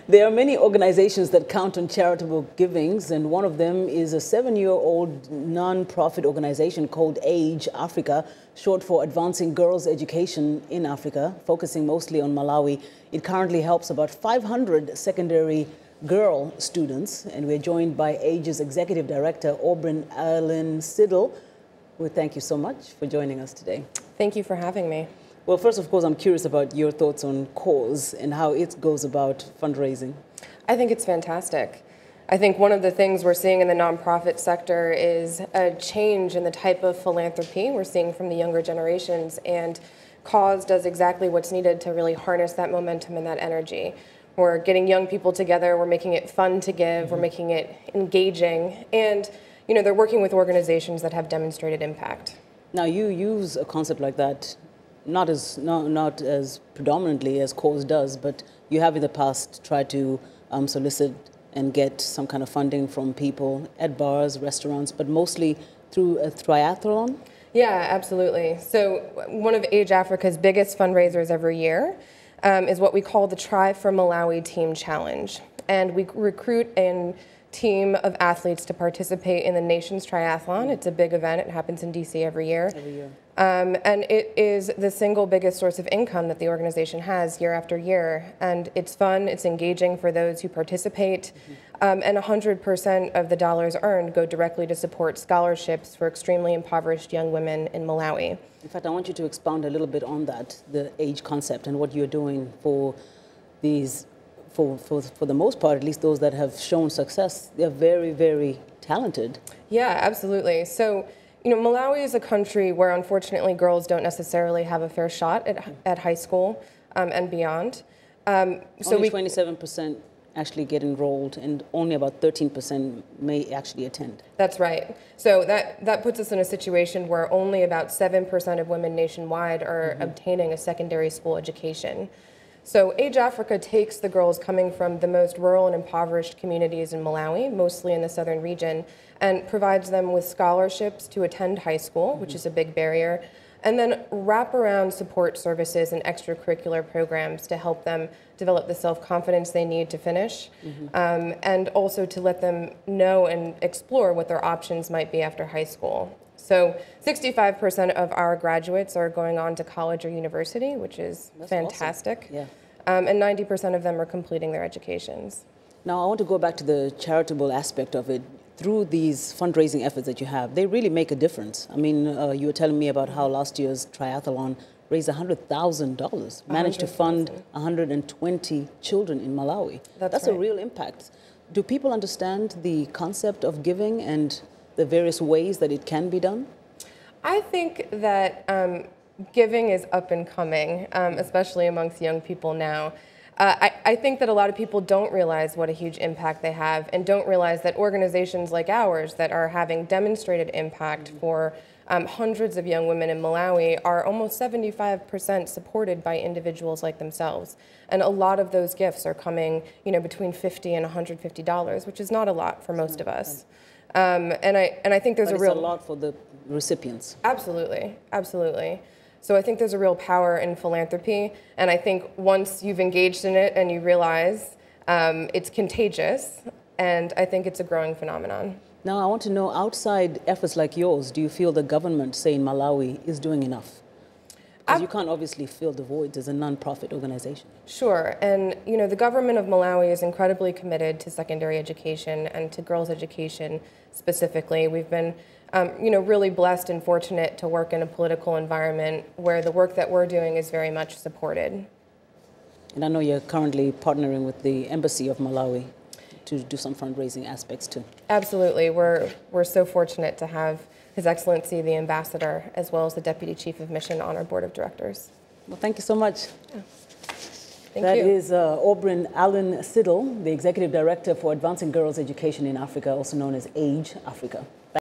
There are many organizations that count on charitable givings, and one of them is a 7-year-old non-profit organization called Age Africa, short for Advancing Girls' Education in Africa, focusing mostly on Malawi. It currently helps about 500 secondary girl students, and we're joined by Age's Executive Director, Aubryn Allen Siddle. We thank you so much for joining us today. Thank you for having me. Well, first, of course, I'm curious about your thoughts on cause and how it goes about fundraising. I think it's fantastic. I think one of the things we're seeing in the nonprofit sector is a change in the type of philanthropy we're seeing from the younger generations, and cause does exactly what's needed to really harness that momentum and that energy. We're getting young people together, we're making it fun to give, we're making it engaging, and they're working with organizations that have demonstrated impact. Now, you use a concept like that not as predominantly as Cause does, but you have in the past tried to solicit and get some kind of funding from people at bars, restaurants, but mostly through a triathlon? Yeah, absolutely. So one of Age Africa's biggest fundraisers every year is what we call the Try for Malawi Team Challenge. And we recruit a team of athletes to participate in the nation's triathlon. It's a big event. It happens in DC every year. And it is the single biggest source of income that the organization has year after year. And it's fun, it's engaging for those who participate. And 100% of the dollars earned go directly to support scholarships for extremely impoverished young women in Malawi. In fact, I want you to expound a little bit on that, the age concept and what you're doing for these, for the most part, at least those that have shown success. They're very, very talented. Yeah, absolutely. So, Malawi is a country where, unfortunately, girls don't necessarily have a fair shot at high school and beyond. Only 27% actually get enrolled, and only about 13% may actually attend. That's right. So that puts us in a situation where only about 7% of women nationwide are obtaining a secondary school education. So Age Africa takes the girls coming from the most rural and impoverished communities in Malawi, mostly in the southern region, and provides them with scholarships to attend high school, which is a big barrier, and then wraparound support services and extracurricular programs to help them develop the self-confidence they need to finish, and also to let them know and explore what their options might be after high school. So 65% of our graduates are going on to college or university, which is fantastic. Awesome. Yeah. And 90% of them are completing their educations. Now, I want to go back to the charitable aspect of it. Through these fundraising efforts that you have, they really make a difference. I mean, you were telling me about how last year's triathlon raised $100,000, managed to fund 120 children in Malawi. That's right. A real impact. Do people understand the concept of giving and the various ways that it can be done? I think that giving is up and coming, especially amongst young people now. I think that a lot of people don't realize what a huge impact they have, and don't realize that organizations like ours that are having demonstrated impact for hundreds of young women in Malawi are almost 75% supported by individuals like themselves. And a lot of those gifts are coming, between $50 and $150, which is not a lot for most of us. And I think there's a lot for the recipients. Absolutely, absolutely. So I think there's a real power in philanthropy, and I think once you've engaged in it and you realize it's contagious, and I think it's a growing phenomenon. Now, I want to know, outside efforts like yours, do you feel the government, say in Malawi, is doing enough? Because you can't obviously fill the voids as a non-profit organization. Sure, and the government of Malawi is incredibly committed to secondary education and to girls' education specifically. We've been really blessed and fortunate to work in a political environment where the work that we're doing is very much supported. And I know you're currently partnering with the Embassy of Malawi to do some fundraising aspects too. Absolutely. We're so fortunate to have His Excellency the Ambassador as well as the Deputy Chief of Mission on our board of directors. Well, thank you so much. Yeah. Thank you. That is Aubryn Allen Siddle, the Executive Director for Advancing Girls' Education in Africa, also known as Age Africa.